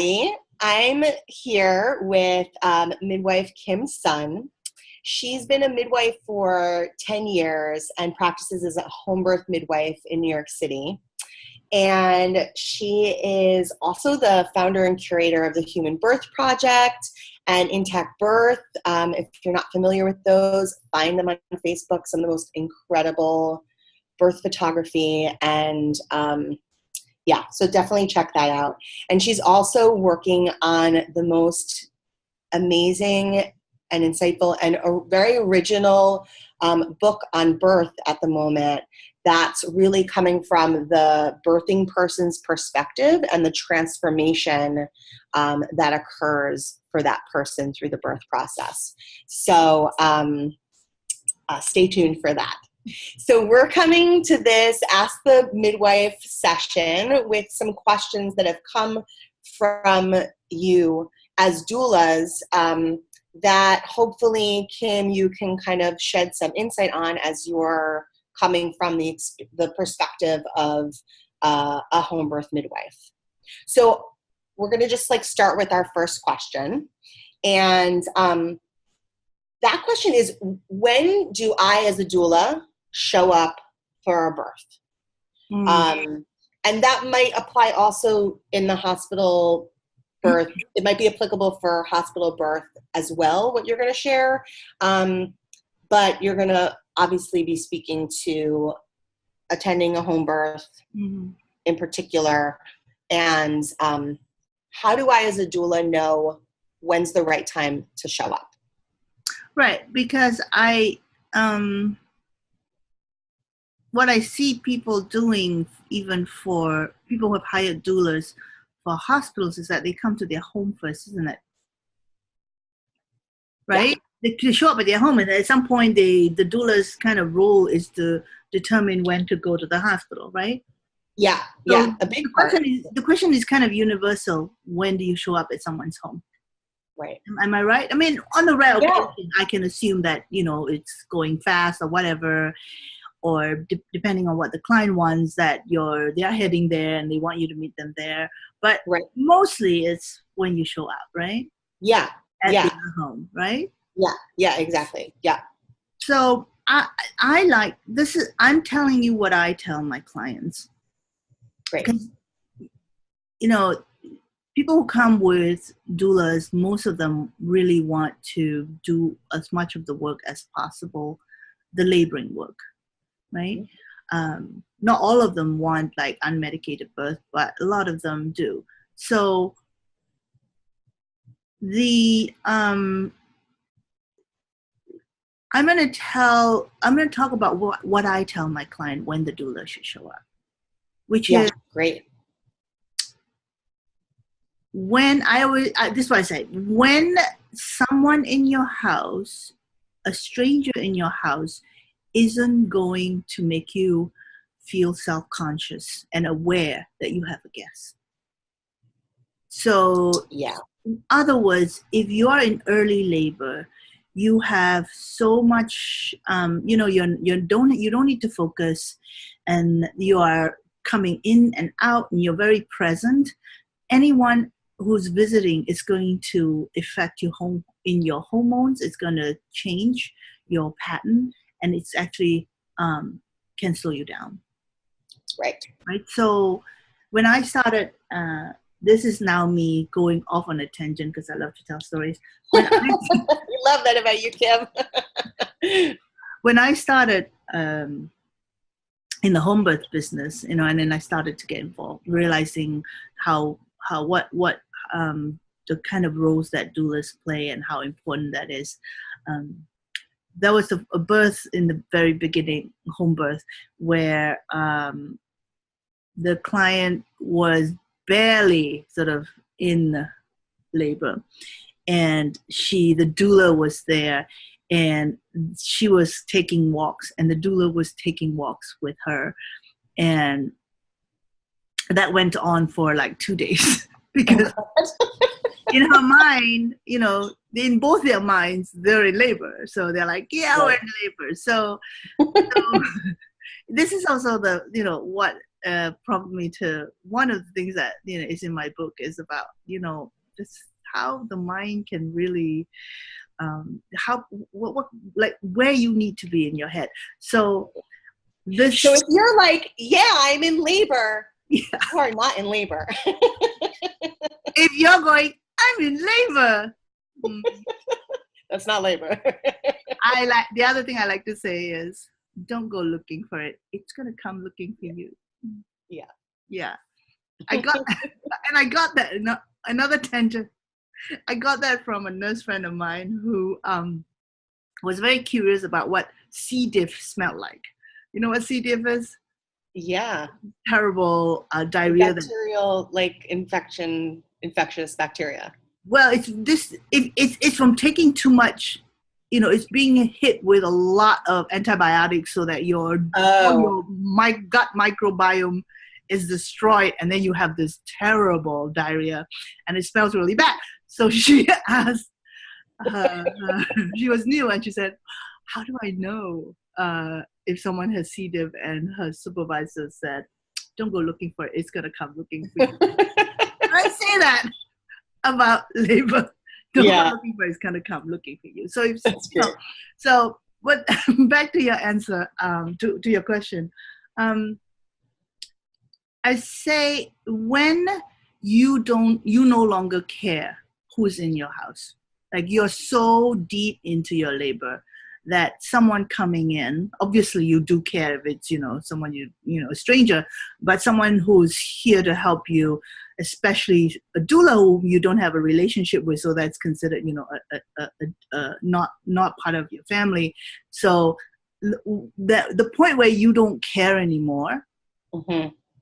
everybody. I'm here with midwife Kimm's son. She's been a midwife for 10 years and practices as a home birth midwife in New York City. And she is also the founder and curator of the Human Birth Project and Intact Birth. If you're not familiar with those, find them on Facebook. Some of the most incredible birth photography and so definitely check that out. And she's also working on the most amazing and insightful and a very original book on birth at the moment that's really coming from the birthing person's perspective and the transformation that occurs for that person through the birth process. So stay tuned for that. So we're coming to this Ask the Midwife session with some questions that have come from you as doulas that hopefully, Kimm, you can kind of shed some insight on as you're coming from the perspective of a home birth midwife. So we're going to just start with our first question. And that question is, when do I as a doula show up for a birth? And that might apply also in the hospital birth. It might be applicable for hospital birth as well, what you're going to share. But you're going to obviously be speaking to attending a home birth in particular. And how do I as a doula know when's the right time to show up? Right, because what I see people doing, even for people who have hired doulas for hospitals, is that they come to their home first, isn't it? Right? Yeah. They show up at their home, and at some point, the doula's kind of role is to determine when to go to the hospital, right? Yeah, so yeah, a big part. The question is kind of universal. When do you show up at someone's home? Right. Am I right? I mean, on the rare occasion, I can assume that, it's going fast or whatever, or depending on what the client wants, that they're heading there and they want you to meet them there. But mostly it's when you show up, right? Yeah. At their home, right? Yeah, exactly. Yeah. So I like this is I'm telling you what I tell my clients. Great. Because people who come with doulas, most of them really want to do as much of the work as possible, the laboring work, right? Not all of them want unmedicated birth, but a lot of them do. So I'm going to talk about what I tell my client when the doula should show up, which is great. When this is what I say, when someone in your house, a stranger in your house, isn't going to make you feel self-conscious and aware that you have a guest. So, in other words, if you are in early labor, you have so much, you don't need to focus, and you are coming in and out, and you're very present. Anyone who's visiting is going to affect your your hormones. It's going to change your pattern, and it's actually can slow you down. Right. So when I started, this is now me going off on a tangent because I love to tell stories. We love that about you, Kimm. When I started in the home birth business, and then I started to get involved, realizing what the kind of roles that doulas play and how important that is. There was a birth in the very beginning, home birth, where the client was barely sort of in labor, and the doula was there, and she was taking walks, and the doula was taking walks with her, and that went on for 2 days because in her mind, in both their minds, they're in labor. So they're like, we're in labor. So this is also prompted me to, one of the things that is in my book is about just how the mind can really how what like where you need to be in your head. So if you're like, yeah, I'm in labor, yeah. you are not in labor. If you're going, I'm in labor, that's not labor. The other thing I like to say is, don't go looking for it. It's gonna come looking for you. Yeah. I got that. Another tangent. I got that from a nurse friend of mine who was very curious about what C. diff smelled like. You know what C. diff is? Yeah. Terrible diarrhea. Bacterial, like infectious bacteria. Well, it's from taking too much. It's being hit with a lot of antibiotics so that your gut microbiome is destroyed, and then you have this terrible diarrhea, and it smells really bad. So she asked, she was new, and she said, how do I know if someone has C. diff? And her supervisor said, don't go looking for it. It's going to come looking for you. I say that about labor. Don't go looking for it. It's going to come looking for you. So, but back to your answer, to your question. I say when you no longer care who's in your house. Like you're so deep into your labor that someone coming in, obviously you do care if it's, someone a stranger, but someone who's here to help you, especially a doula who you don't have a relationship with, so that's considered, not part of your family. So the point where you don't care anymore,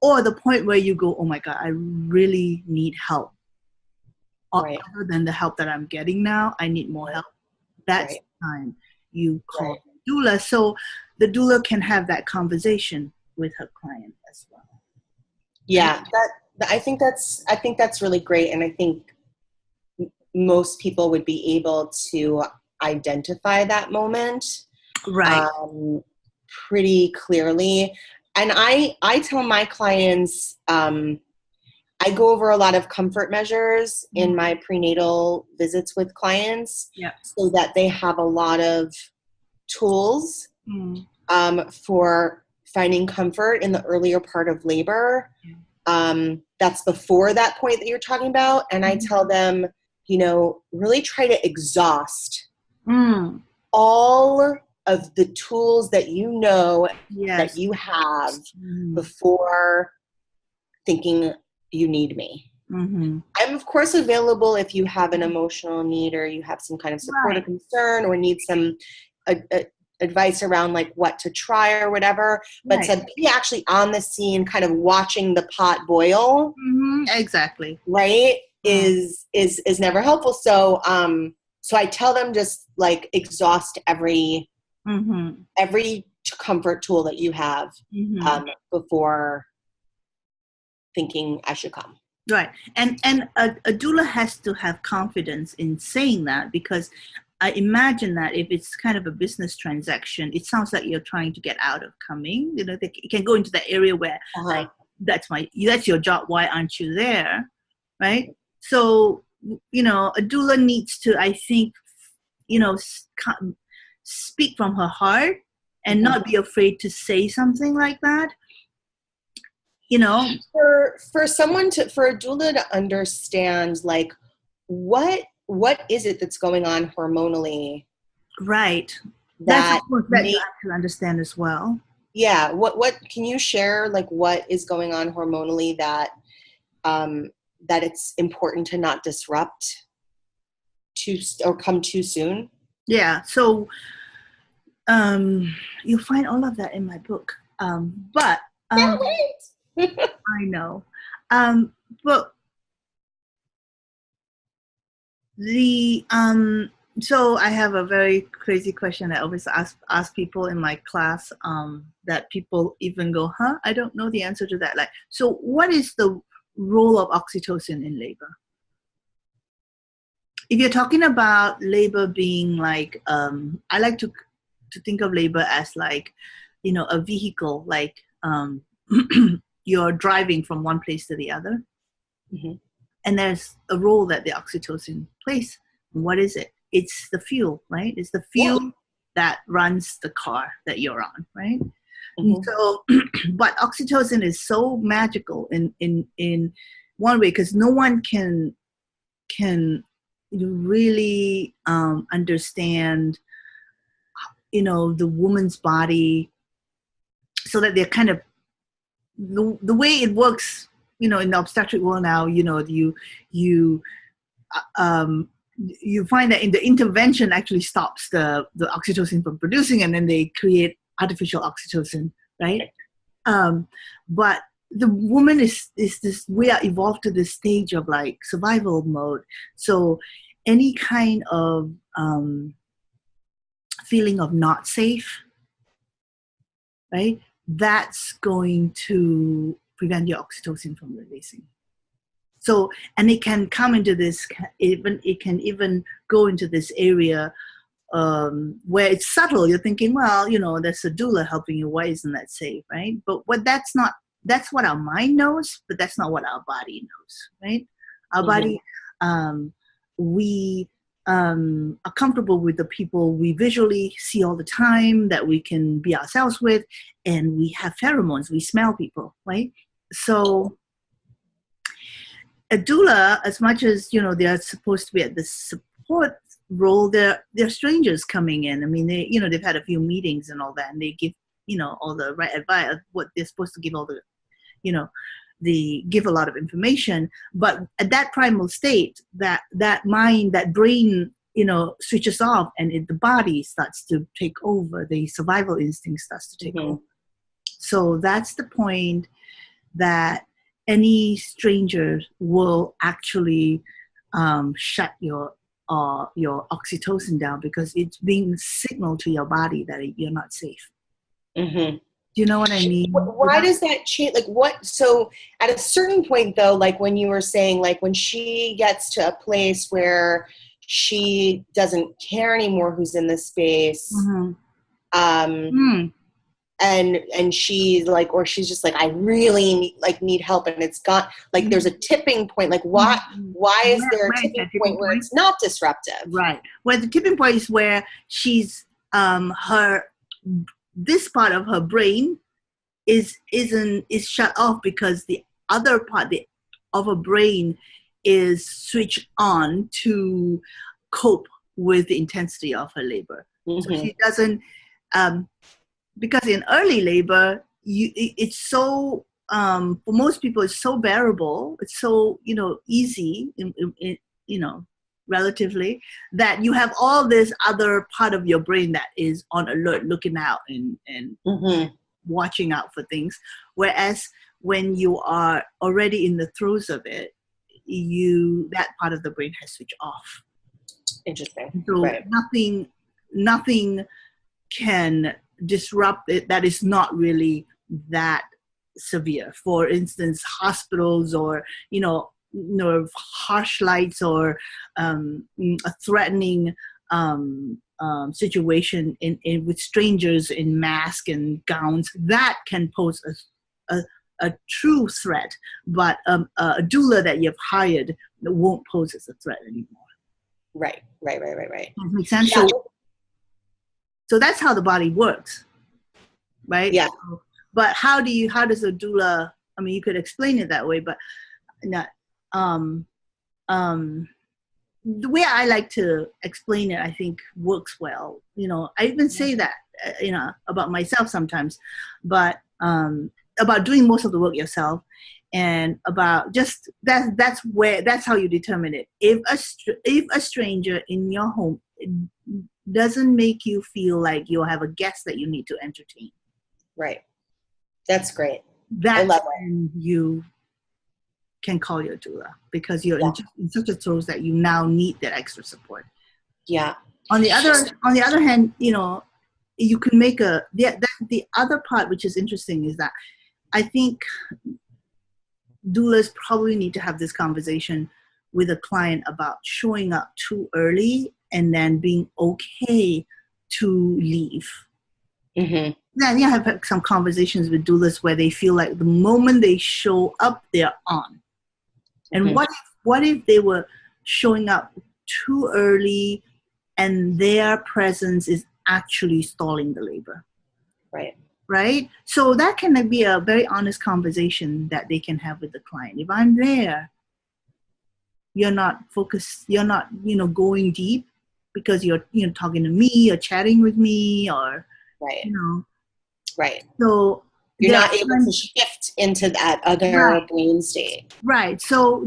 or the point where you go, oh my God, I really need help. Right. Other than the help that I'm getting now, I need more help. That's the time you call doula, so the doula can have that conversation with her client as well. Yeah, I think that's really great, and I think most people would be able to identify that moment, pretty clearly. And I tell my clients, I go over a lot of comfort measures in my prenatal visits with clients, so that they have a lot of tools for finding comfort in the earlier part of labor. That's before that point that you're talking about. And I tell them, really try to exhaust all of the tools that that you have before thinking you need me. I'm of course available if you have an emotional need, or you have some kind of support or concern, or need some advice around like what to try or whatever. But to be actually on the scene, kind of watching the pot boil, exactly, is never helpful. So so I tell them just like exhaust every comfort tool that you have before thinking I should come. Right. And a doula has to have confidence in saying that, because I imagine that if it's kind of a business transaction, it sounds like you're trying to get out of coming. They can go into that area where like, that's your job. Why aren't you there? Right. So, a doula needs to, I think, speak from her heart and not be afraid to say something like that. For a doula to understand, like, what is it that's going on hormonally? Right. That's that you have to understand as well. Yeah. What can you share, like, what is going on hormonally that it's important to not disrupt or come too soon? Yeah. So you'll find all of that in my book. But can't wait. I know. But so I have a very crazy question I always ask people in my class, that people even go, I don't know the answer to that. Like, so what is the role of oxytocin in labor? If you're talking about labor being like, I like to think of labor as like, a vehicle, like, you're driving from one place to the other. Mm-hmm. And there's a role that the oxytocin plays. What is it? It's the fuel, right? It's the fuel that runs the car that you're on, right? Mm-hmm. So, but oxytocin is so magical in one way, because no one can really understand, the woman's body, so that they're kind of the way it works, in the obstetric world now. You find that in the intervention actually stops the oxytocin from producing, and then they create artificial oxytocin, right? But the woman is this, we are evolved to this stage of like survival mode. So any kind of feeling of not safe, right? That's going to prevent your oxytocin from releasing. So, and it can come into this, it can even go into this area where it's subtle. You're thinking, well, there's a doula helping you. Why isn't that safe, right? But that's what our mind knows, but that's not what our body knows, right? Our body, we are comfortable with the people we visually see all the time, that we can be ourselves with, and we have pheromones. We smell people, right? So a doula, as much as they're supposed to be at the support role, they're strangers coming in. I mean, they've had a few meetings and all that, and they give all the right advice, what they're supposed to give, all the they give a lot of information. But at that primal state, that mind, that brain, switches off, and the body starts to take over. The survival instinct starts to take over. So that's the point that any stranger will actually shut your oxytocin down, because it's being signaled to your body that you're not safe. Mm-hmm. Do you know what I mean? Why does that change? Like what? So at a certain point though, like when you were saying, like when she gets to a place where she doesn't care anymore who's in the space, and she's like, or she's just like, I really need help, and it's got like there's a tipping point. Like why is there a tipping point where it's not disruptive? Right. Well, the tipping point is where she's this part of her brain is shut off, because the other part of her brain is switched on to cope with the intensity of her labor. So she doesn't, because in early labor, it's so, for most people, it's so bearable. It's so, easy, relatively, that you have all this other part of your brain that is on alert, looking out and watching out for things. Whereas when you are already in the throes of it, that part of the brain has switched off. Interesting. So right. nothing can disrupt it that is not really that severe. For instance, hospitals, or harsh lights, or a threatening situation with strangers in masks and gowns, that can pose a true threat. But a doula that you've hired won't pose as a threat anymore. Right. Makes sense? Yeah. So that's how the body works, right? Yeah. But how does a doula? I mean, you could explain it that way, but not. The way I like to explain it, I think works well. I even say that, about myself sometimes, but about doing most of the work yourself, and about just that's how you determine it. If a stranger in your home doesn't make you feel like you have a guest that you need to entertain. Right. That's great. That's when you can call your doula, because you're in such a throes that you now need that extra support. Yeah. On the other hand, you can make the other part, which is interesting, is that I think doulas probably need to have this conversation with a client about showing up too early and then being okay to leave. Mm-hmm. Then I have had some conversations with doulas where they feel like the moment they show up, they're on. And Mm-hmm. what if they were showing up too early and their presence is actually stalling the labor? Right. Right? So that can be a very honest conversation that they can have with the client. If I'm there, you're not focused, you're not, going deep because you're, talking to me or chatting with me or, Right. you know. Right. So You're there are not able to times, shift into that other right, brain state. right. So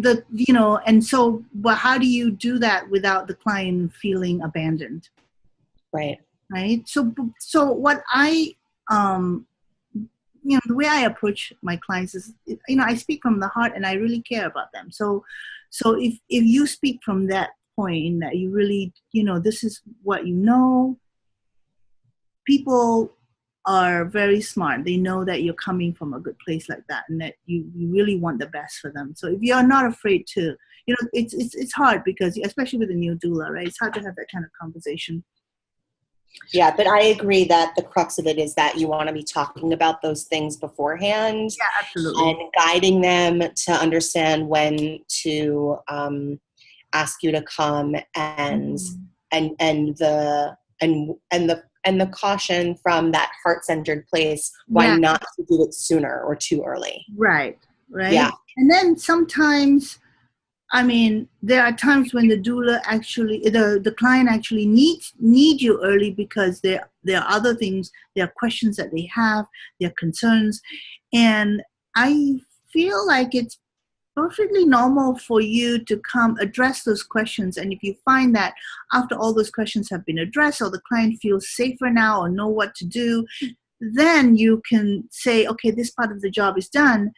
but how do you do that without the client feeling abandoned? Right. Right. So what the way I approach my clients is, I speak from the heart and I really care about them. So if you speak from that point that you really, this is what people are very smart. They know that you're coming from a good place like that and that you really want the best for them. So if you're not afraid to, it's hard because, especially with a new doula, right? It's hard to have that kind of conversation. Yeah, but I agree that the crux of it is that you want to be talking about those things beforehand. Yeah, absolutely. And guiding them to understand when to ask you to come and the caution from that heart-centered place, why not to do it sooner or too early. Right. Yeah. And then sometimes, there are times when the doula actually, the client actually need you early because there are other things, there are questions that they have, there are concerns. And I feel like it's perfectly normal for you to come address those questions. And if you find that after all those questions have been addressed or the client feels safer now or know what to do, then you can say, okay, this part of the job is done.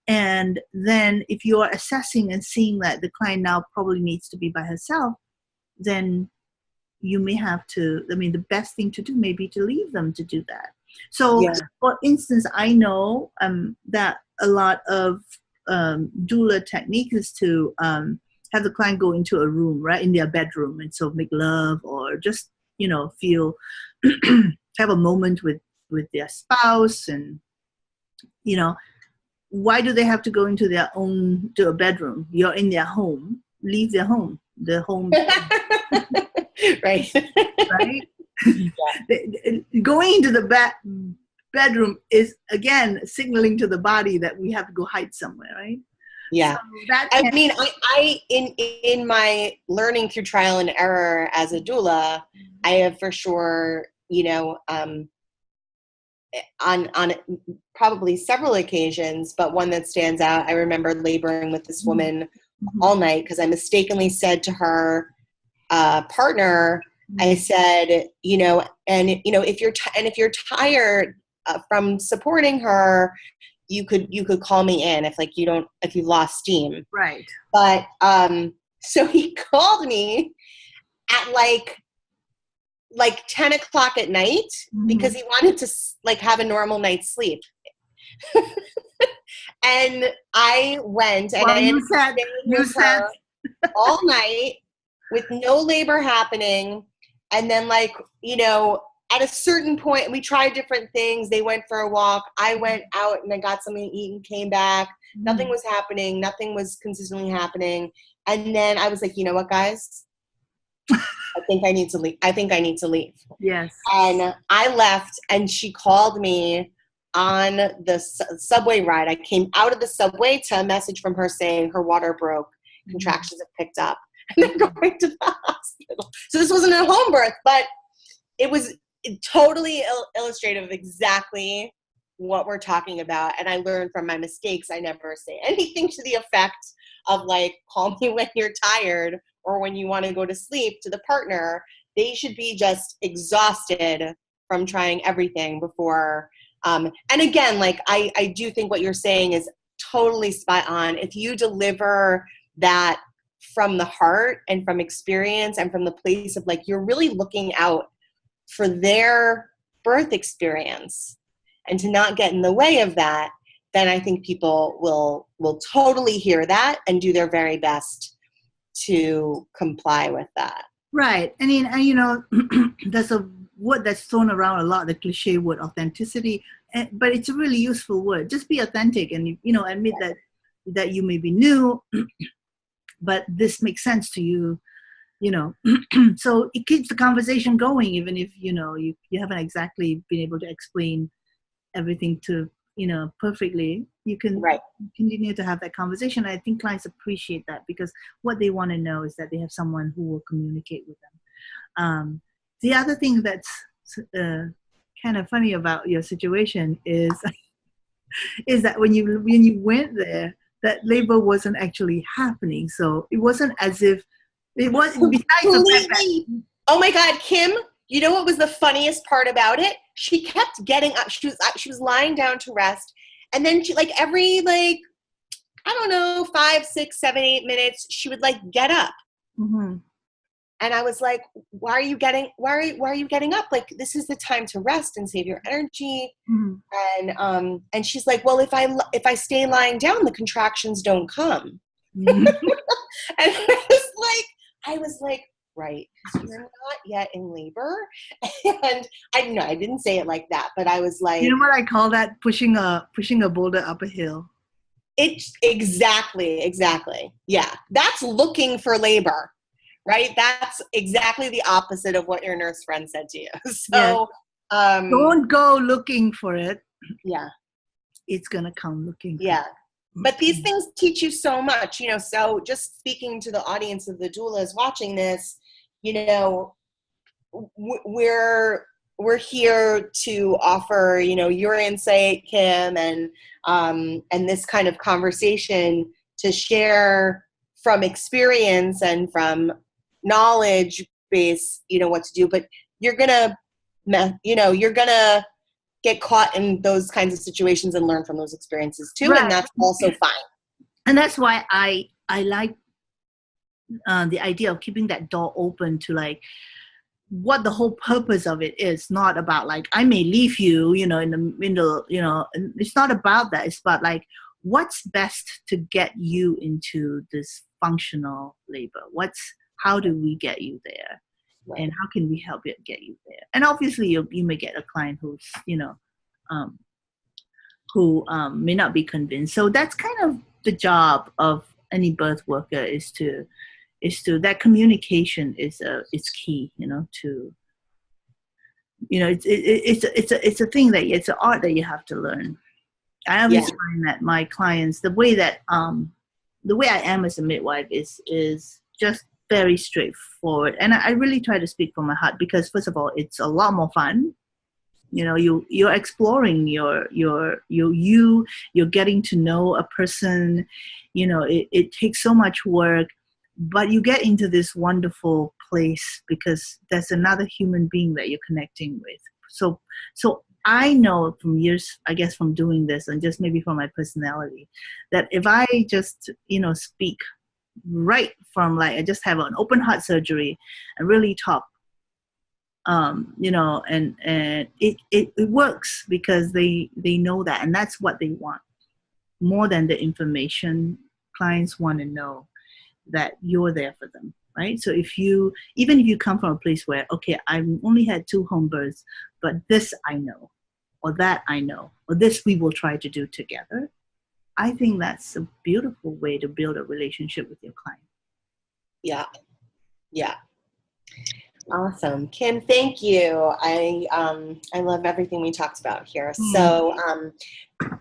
And then if you're assessing and seeing that the client now probably needs to be by herself, then you may have to, the best thing to do may be to leave them to do that. So, for instance, I know that a lot of doula technique is to have the client go into a room, right, in their bedroom, and so make love or just, feel, have a moment with their spouse. And, why do they have to go into to a bedroom? You're in their home. Leave their home. The home. Right. Right? Going into the bedroom is, again, signaling to the body that we have to go hide somewhere, right? Yeah. So I in my learning through trial and error as a doula, I have for sure, on probably several occasions, but one that stands out, I remember laboring with this woman all night because I mistakenly said to her partner, I said, if you're tired from supporting her, you could call me in if you lost steam. Right. But so he called me at like 10 o'clock at night because he wanted to have a normal night's sleep. And I went and I ended up staying with her all night with no labor happening. And then at a certain point, we tried different things. They went for a walk. I went out and I got something to eat and came back. Nothing was happening. Nothing was consistently happening. And then I was like, you know what, guys? I think I need to leave. Yes. And I left, and she called me on the subway ride. I came out of the subway to a message from her saying her water broke, contractions have picked up, and they're going to the hospital. So this wasn't a home birth, but it was totally illustrative of exactly what we're talking about. And I learned from my mistakes. I never say anything to the effect of call me when you're tired or when you want to go to sleep to the partner. They should be just exhausted from trying everything before. And again, I do think what you're saying is totally spot on. If you deliver that from the heart and from experience and from the place of you're really looking out for their birth experience and to not get in the way of that, then I think people will totally hear that and do their very best to comply with that. Right. There's a word that's thrown around a lot, the cliche word authenticity, but it's a really useful word. Just be authentic and, admit that you may be new, but this makes sense to you, so it keeps the conversation going, even if, you haven't exactly been able to explain everything to, perfectly. You can continue to have that conversation. I think clients appreciate that because what they want to know is that they have someone who will communicate with them. The other thing that's kind of funny about your situation is that when you went there, that labor wasn't actually happening. So it wasn't as if it was, besides the fact that, oh my God, Kimm, you know what was the funniest part about it? She kept getting up. She was lying down to rest. And then she, like, every, like, I don't know, 5, 6, 7, 8 minutes, she would, like, get up. Mm-hmm. And I was like, why are you getting up? Like, this is the time to rest and save your energy. Mm-hmm. And she's like, well, if I stay lying down, the contractions don't come. Mm-hmm. And I was like, right, you're not yet in labor. And I didn't say it like that, but I was like, you know what I call that? Pushing a boulder up a hill. It's exactly. Yeah. That's looking for labor, right? That's exactly the opposite of what your nurse friend said to you. So, don't go looking for it. Yeah. It's going to come looking. Yeah. But these things teach you so much, so just speaking to the audience of the doulas watching this, we're here to offer, your insight, Kimm, and this kind of conversation to share from experience and from knowledge base, what to do. But you're gonna get caught in those kinds of situations and learn from those experiences too, right. And that's also fine. And that's why I like the idea of keeping that door open to, like, what the whole purpose of it is. Not about, like, I may leave you, in the middle, it's not about that. It's about, like, what's best to get you into this functional labor. How do we get you there? Right. And how can we help it get you there? And obviously you may get a client who's, who may not be convinced. So that's kind of the job of any birth worker is to that communication is key, to, it's a thing it's an art that you have to learn. I always find that my clients, the way I am as a midwife is just very straightforward. And I really try to speak from my heart because, first of all, it's a lot more fun. You're exploring you're getting to know a person. It takes so much work, but you get into this wonderful place because there's another human being that you're connecting with. So I know from years, I guess, from doing this and just maybe from my personality, that if I just, speak right from, like, I just have an open heart surgery and really talk, and it works because they know that, and that's what they want more than the information. Clients want to know that you're there for them, right? So even if you come from a place where, okay, I've only had 2 home births, but this I know, or that I know, or this we will try to do together, I think that's a beautiful way to build a relationship with your client. Yeah. Awesome. Kimm, thank you. I love everything we talked about here. So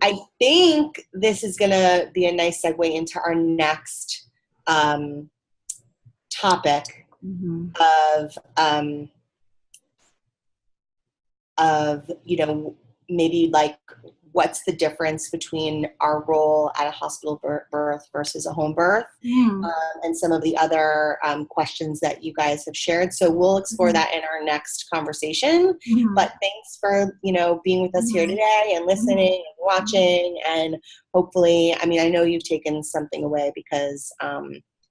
I think this is going to be a nice segue into our next topic of maybe, like, what's the difference between our role at a hospital birth versus a home birth, and some of the other questions that you guys have shared. So we'll explore that in our next conversation. But thanks for, being with us here today and listening and watching. And hopefully, I know you've taken something away because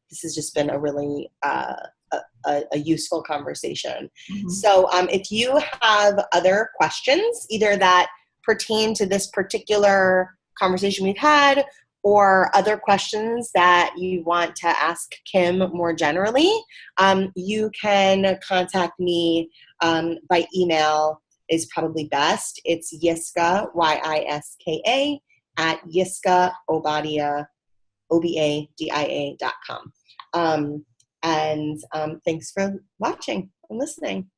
this has just been a really a useful conversation. So if you have other questions, either that pertain to this particular conversation we've had, or other questions that you want to ask Kimm more generally, you can contact me by email is probably best. It's Yiska, Yiska, at Yiska Obadia, Obadia.com. And thanks for watching and listening.